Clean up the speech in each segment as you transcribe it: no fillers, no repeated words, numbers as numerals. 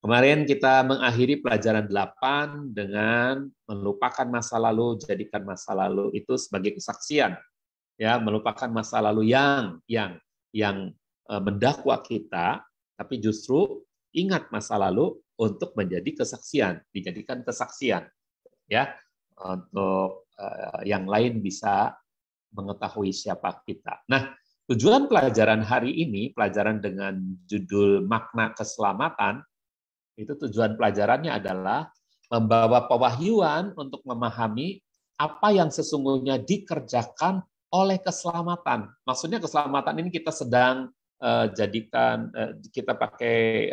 Kemarin kita mengakhiri pelajaran 8 dengan melupakan masa lalu, jadikan masa lalu itu sebagai kesaksian. Ya, melupakan masa lalu yang mendakwa kita, tapi justru ingat masa lalu untuk menjadi kesaksian, dijadikan kesaksian, ya, untuk yang lain bisa mengetahui siapa kita. Nah, tujuan pelajaran hari ini, pelajaran dengan judul makna keselamatan, itu tujuan pelajarannya adalah membawa pewahyuan untuk memahami apa yang sesungguhnya dikerjakan oleh keselamatan. Maksudnya keselamatan ini kita sedang jadikan kita pakai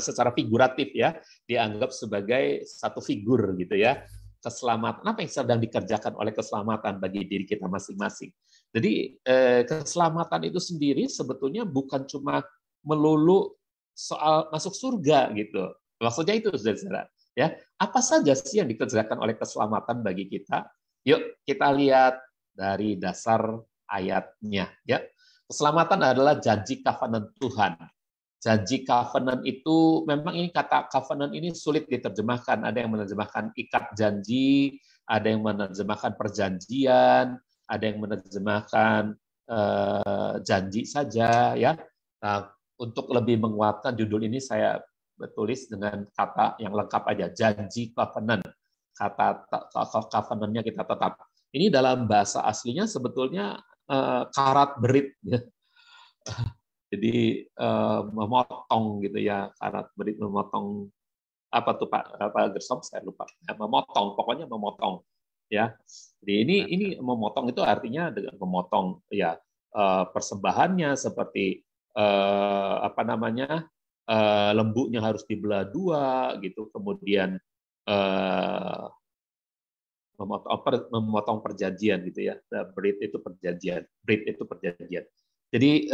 secara figuratif ya, dianggap sebagai satu figur gitu ya. Keselamatan apa yang sedang dikerjakan oleh keselamatan bagi diri kita masing-masing. Jadi keselamatan itu sendiri sebetulnya bukan cuma melulu soal masuk surga gitu. Maksudnya itu, saudara. Ya, apa saja sih yang dikerjakan oleh keselamatan bagi kita? Yuk kita lihat dari dasar ayatnya. Ya, keselamatan adalah janji covenant Tuhan. Janji covenant itu memang ini kata covenant ini sulit diterjemahkan. Ada yang menerjemahkan ikat janji, ada yang menerjemahkan perjanjian, ada yang menerjemahkan janji saja ya. Nah, untuk lebih menguatkan judul ini saya tulis dengan kata yang lengkap aja, janji covenant. Kata covenant-nya kita tetap. Ini dalam bahasa aslinya sebetulnya karat berit. Ya. Jadi memotong gitu ya, karat berit memotong apa tuh Pak? Apa Gersom saya lupa. Ya, memotong, pokoknya memotong. Ya. Jadi ini memotong itu artinya dengan memotong ya persembahannya seperti apa namanya lembutnya harus dibelah dua gitu, kemudian memotong perjanjian gitu ya, breed itu perjanjian. Jadi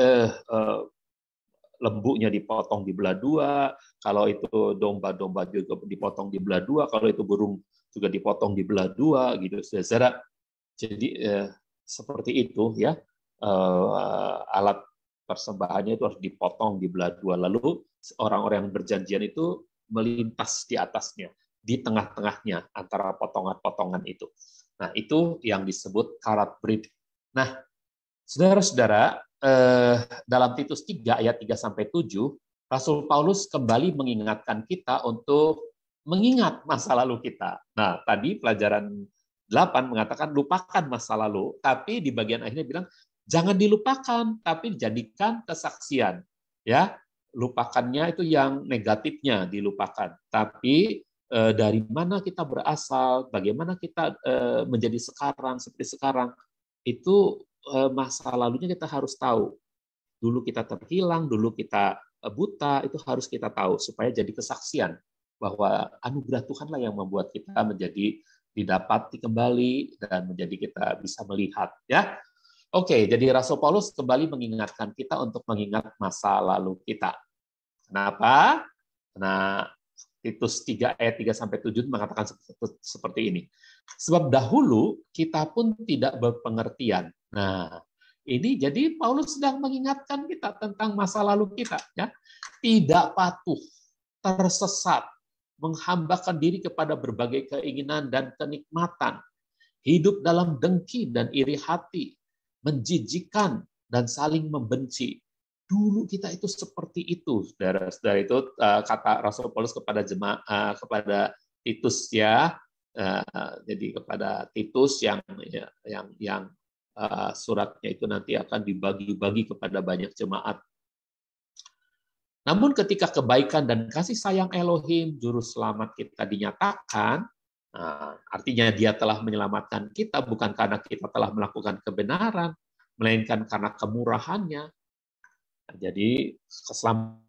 lembunya dipotong dibelah dua, kalau itu domba-domba juga dipotong dibelah dua, kalau itu burung juga dipotong dibelah dua gitu, saudara. Jadi seperti itu ya, alat persembahannya itu harus dipotong dibelah dua, lalu orang-orang yang berjanjian itu melintas di atasnya, di tengah-tengahnya antara potongan-potongan itu. Nah, itu yang disebut karat berit. Nah, saudara-saudara, dalam Titus 3 ayat 3 sampai 7, Rasul Paulus kembali mengingatkan kita untuk mengingat masa lalu kita. Nah, tadi pelajaran 8 mengatakan lupakan masa lalu, tapi di bagian akhirnya bilang jangan dilupakan, tapi dijadikan kesaksian. Ya, lupakannya itu yang negatifnya dilupakan, tapi dari mana kita berasal, bagaimana kita menjadi sekarang seperti sekarang, itu masa lalunya kita harus tahu. Dulu kita terhilang, dulu kita buta, itu harus kita tahu supaya jadi kesaksian bahwa anugerah Tuhanlah yang membuat kita menjadi didapati kembali dan menjadi kita bisa melihat ya. Oke, jadi Rasul Paulus kembali mengingatkan kita untuk mengingat masa lalu kita. Kenapa? Karena Titus 3 ayat 3 sampai 7 mengatakan seperti ini. Sebab dahulu kita pun tidak berpengertian. Nah, ini jadi Paulus sedang mengingatkan kita tentang masa lalu kita ya. Tidak patuh, tersesat, menghambakan diri kepada berbagai keinginan dan kenikmatan, hidup dalam dengki dan iri hati, menjijikan dan saling membenci. Dulu kita itu seperti itu, saudara-saudara. Itu kata Rasul Paulus kepada jemaat, kepada Titus ya. Jadi kepada Titus yang suratnya itu nanti akan dibagi-bagi kepada banyak jemaat. Namun ketika kebaikan dan kasih sayang Elohim, juru selamat kita dinyatakan, artinya dia telah menyelamatkan kita bukan karena kita telah melakukan kebenaran, melainkan karena kemurahannya. Jadi keselamatan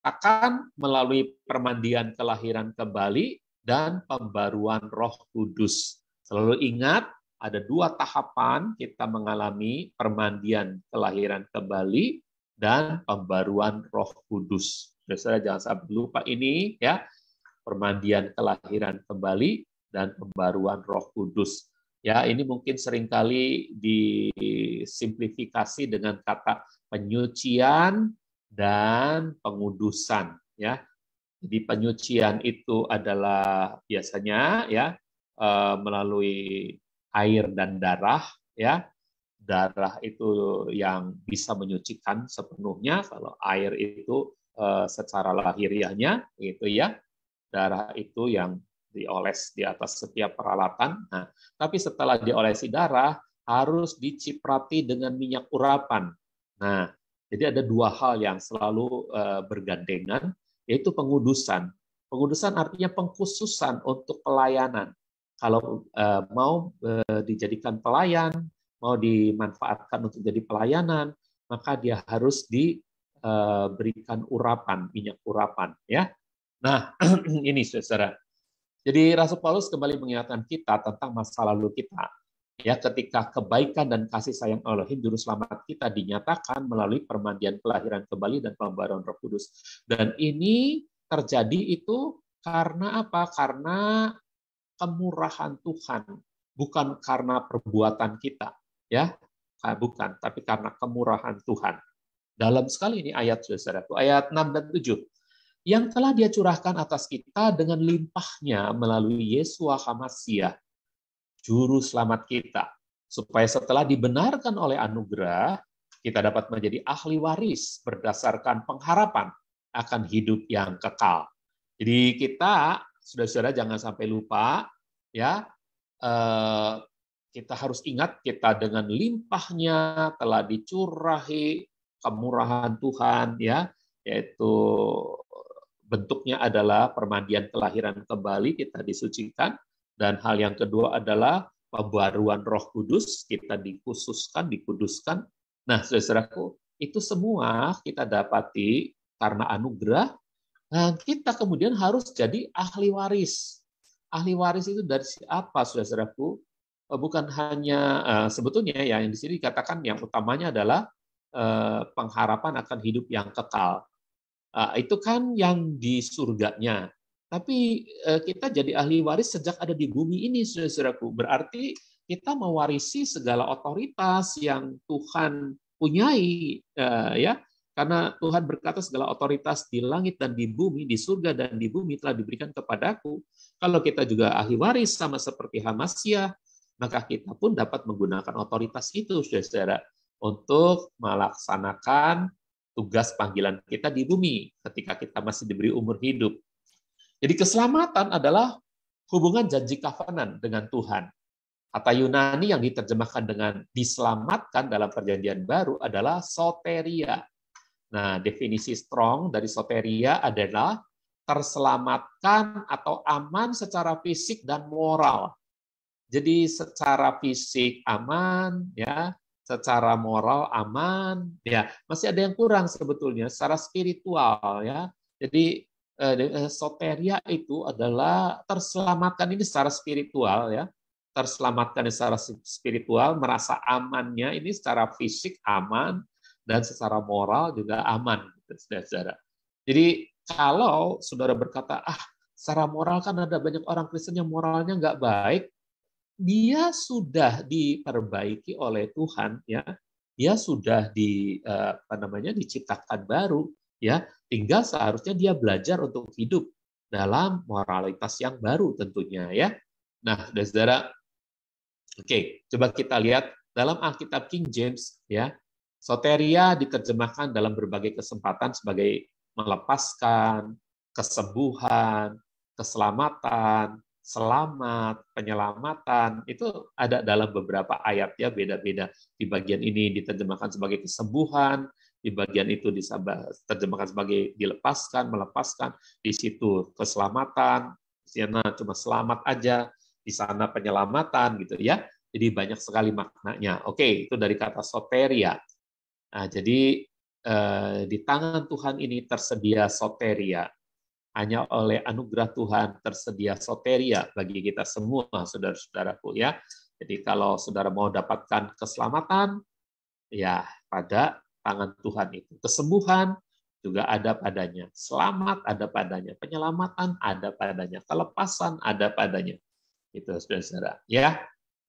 akan melalui permandian kelahiran kembali dan pembaruan Roh Kudus. Selalu ingat, ada dua tahapan kita mengalami permandian kelahiran kembali dan pembaruan Roh Kudus. Saudara jangan sampai lupa ini ya, permandian kelahiran kembali dan pembaruan Roh Kudus. Ya, ini mungkin seringkali disimplifikasi dengan kata penyucian dan pengudusan. ya. Jadi penyucian itu adalah biasanya ya melalui air dan darah, ya. Darah itu yang bisa menyucikan sepenuhnya, kalau air itu secara lahiriahnya gitu ya. Darah itu yang dioles di atas setiap peralatan. Nah, tapi setelah diolesi darah harus diciprati dengan minyak urapan. Nah, jadi ada dua hal yang selalu bergandengan, yaitu pengudusan. Pengudusan artinya pengkhususan untuk pelayanan. Kalau mau dijadikan pelayan, mau dimanfaatkan untuk jadi pelayanan, maka dia harus diberikan urapan, minyak urapan, ya. Nah, ini saudara. Jadi Rasul Paulus kembali mengingatkan kita tentang masa lalu kita. Ya, ketika kebaikan dan kasih sayang Elohim juru selamat kita dinyatakan melalui permandian kelahiran kembali dan pembaruan Roh Kudus. Dan ini terjadi itu karena apa? Karena kemurahan Tuhan, bukan karena perbuatan kita, ya. Bukan, tapi karena kemurahan Tuhan. Dalam sekali ini ayat saudaraku, ayat 6 dan 7. Yang telah dia curahkan atas kita dengan limpahnya melalui Yesua HaMasiah, Juru Selamat kita, supaya setelah dibenarkan oleh anugerah, kita dapat menjadi ahli waris berdasarkan pengharapan akan hidup yang kekal. Jadi kita, saudara-saudara, jangan sampai lupa, ya, kita harus ingat kita dengan limpahnya telah dicurahi kemurahan Tuhan, ya, yaitu bentuknya adalah permandian kelahiran kembali, kita disucikan. Dan hal yang kedua adalah pembaruan Roh Kudus, kita dikhususkan, dikuduskan. Nah, saudaraku, itu semua kita dapati karena anugerah. Nah, kita kemudian harus jadi ahli waris. Ahli waris itu dari apa, saudaraku? Bukan hanya sebetulnya ya, yang di sini dikatakan yang utamanya adalah pengharapan akan hidup yang kekal. Itu kan yang di surganya. Tapi kita jadi ahli waris sejak ada di bumi ini, saudaraku. Berarti kita mewarisi segala otoritas yang Tuhan punyai, ya. Karena Tuhan berkata segala otoritas di langit dan di bumi, di surga dan di bumi telah diberikan kepadaku. Kalau kita juga ahli waris sama seperti Hamasiah, maka kita pun dapat menggunakan otoritas itu, saudara, untuk melaksanakan tugas panggilan kita di bumi ketika kita masih diberi umur hidup. Jadi keselamatan adalah hubungan janji covenant dengan Tuhan. Kata Yunani yang diterjemahkan dengan diselamatkan dalam perjanjian baru adalah soteria. Nah, definisi strong dari soteria adalah terselamatkan atau aman secara fisik dan moral. Jadi secara fisik aman, ya, secara moral aman, ya, masih ada yang kurang sebetulnya secara spiritual, ya. Jadi soteria itu adalah terselamatkan ini secara spiritual, ya, terselamatkan secara spiritual, merasa amannya ini secara fisik aman dan secara moral juga aman, saudara. Jadi kalau saudara berkata, secara moral kan ada banyak orang Kristen yang moralnya nggak baik, dia sudah diperbaiki oleh Tuhan, ya. Dia sudah diciptakan baru, ya. Tinggal seharusnya dia belajar untuk hidup dalam moralitas yang baru tentunya, ya. Nah, saudara, oke, coba kita lihat dalam Alkitab King James, ya. Soteria diterjemahkan dalam berbagai kesempatan sebagai melepaskan, kesembuhan, keselamatan, selamat, penyelamatan, itu ada dalam beberapa ayat, ya, beda-beda. Di bagian ini diterjemahkan sebagai kesembuhan, di bagian itu diterjemahkan sebagai dilepaskan, melepaskan, di situ keselamatan, di sana cuma selamat aja, di sana penyelamatan, gitu ya. Jadi banyak sekali maknanya. Oke, itu dari kata soteria. Nah, jadi di tangan Tuhan ini tersedia soteria. Hanya oleh anugerah Tuhan tersedia soteria bagi kita semua, saudara-saudaraku, ya. Jadi kalau saudara mau dapatkan keselamatan, ya pada tangan Tuhan itu. Kesembuhan juga ada padanya. Selamat ada padanya. Penyelamatan ada padanya. Kelepasan ada padanya. Itu, saudara-saudara. Ya,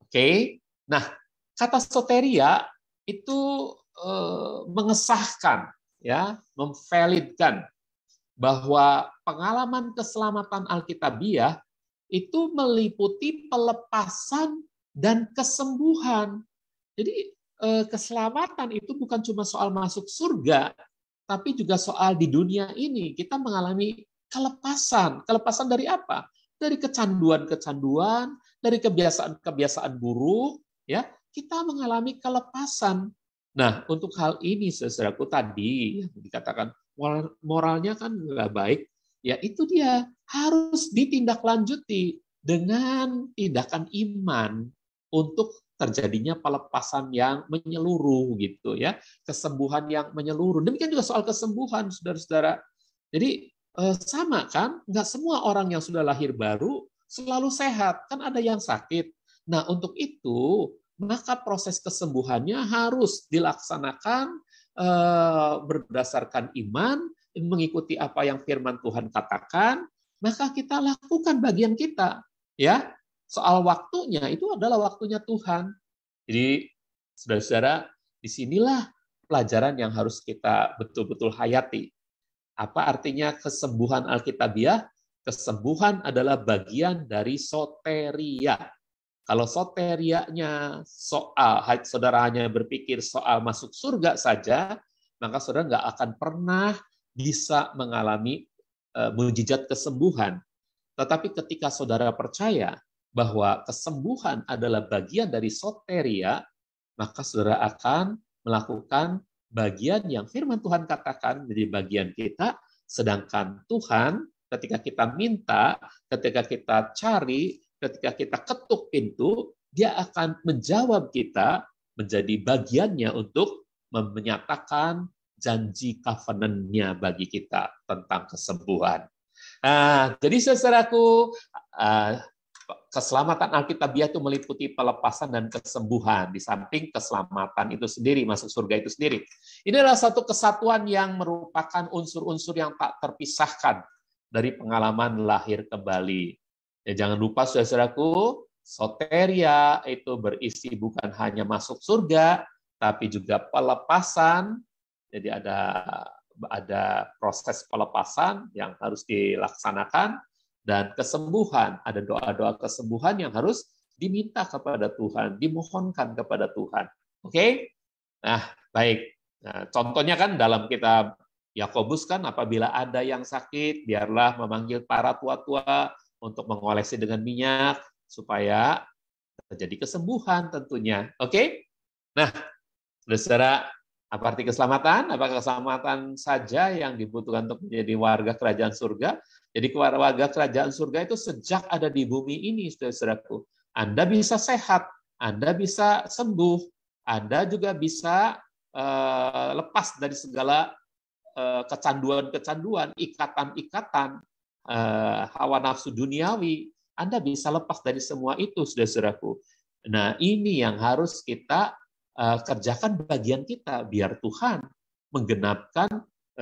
oke. Nah, kata soteria itu mengesahkan, ya, memvalidkan. bahwa pengalaman keselamatan Alkitabiah itu meliputi pelepasan dan kesembuhan. Jadi keselamatan itu bukan cuma soal masuk surga, tapi juga soal di dunia ini kita mengalami kelepasan. Kelepasan dari apa? Dari kecanduan-kecanduan, dari kebiasaan-kebiasaan buruk, ya. Kita mengalami kelepasan. Nah, untuk hal ini, saudaraku, tadi yang dikatakan moralnya kan nggak baik, ya itu dia harus ditindaklanjuti dengan tindakan iman untuk terjadinya pelepasan yang menyeluruh gitu ya, kesembuhan yang menyeluruh. Demikian juga soal kesembuhan, saudara-saudara. Jadi sama kan, nggak semua orang yang sudah lahir baru selalu sehat, kan ada yang sakit. Nah, untuk itu maka proses kesembuhannya harus dilaksanakan berdasarkan iman, mengikuti apa yang firman Tuhan katakan, maka kita lakukan bagian kita, ya. Soal waktunya itu adalah waktunya Tuhan. Jadi, saudara-saudara, disinilah pelajaran yang harus kita betul-betul hayati. Apa artinya kesembuhan Alkitabiah? Kesembuhan adalah bagian dari soteria. Kalau soterianya soal, saudara hanya berpikir soal masuk surga saja, maka saudara nggak akan pernah bisa mengalami mujizat kesembuhan. Tetapi ketika saudara percaya bahwa kesembuhan adalah bagian dari soteria, maka saudara akan melakukan bagian yang firman Tuhan katakan menjadi bagian kita, sedangkan Tuhan ketika kita minta, ketika kita cari, ketika kita ketuk pintu, dia akan menjawab kita menjadi bagiannya untuk menyatakan janji covenant-nya bagi kita tentang kesembuhan. Nah, jadi saudaraku, keselamatan Alkitabiah itu meliputi pelepasan dan kesembuhan, di samping keselamatan itu sendiri, masuk surga itu sendiri. Ini adalah satu kesatuan yang merupakan unsur-unsur yang tak terpisahkan dari pengalaman lahir kembali. Ya, jangan lupa saudaraku, soteria itu berisi bukan hanya masuk surga, tapi juga pelepasan. Jadi ada proses pelepasan yang harus dilaksanakan, dan kesembuhan, ada doa-doa kesembuhan yang harus diminta kepada Tuhan, dimohonkan kepada Tuhan. Oke? Nah, baik. Nah, contohnya kan dalam kitab Yakobus kan, apabila ada yang sakit, biarlah memanggil para tua-tua untuk mengolesi dengan minyak, supaya terjadi kesembuhan tentunya. Oke? Nah, saudara, apa arti keselamatan? Apakah keselamatan saja yang dibutuhkan untuk menjadi warga kerajaan surga? Jadi warga kerajaan surga itu sejak ada di bumi ini, saudaraku. Anda bisa sehat, Anda bisa sembuh, Anda juga bisa lepas dari segala kecanduan-kecanduan, ikatan-ikatan, hawa nafsu duniawi. Anda bisa lepas dari semua itu, saudaraku. Nah, ini yang harus kita kerjakan bagian kita, biar Tuhan menggenapkan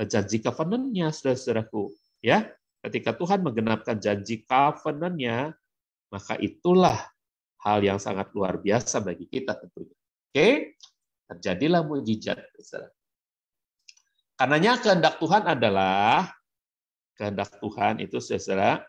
janji covenant-nya, saudara-saudaraku. Ya, ketika Tuhan menggenapkan janji covenant-nya, maka itulah hal yang sangat luar biasa bagi kita tentunya. Oke, terjadilah mujizat, saudara. Karenanya kehendak Tuhan adalah, kehendak Tuhan itu, saudara,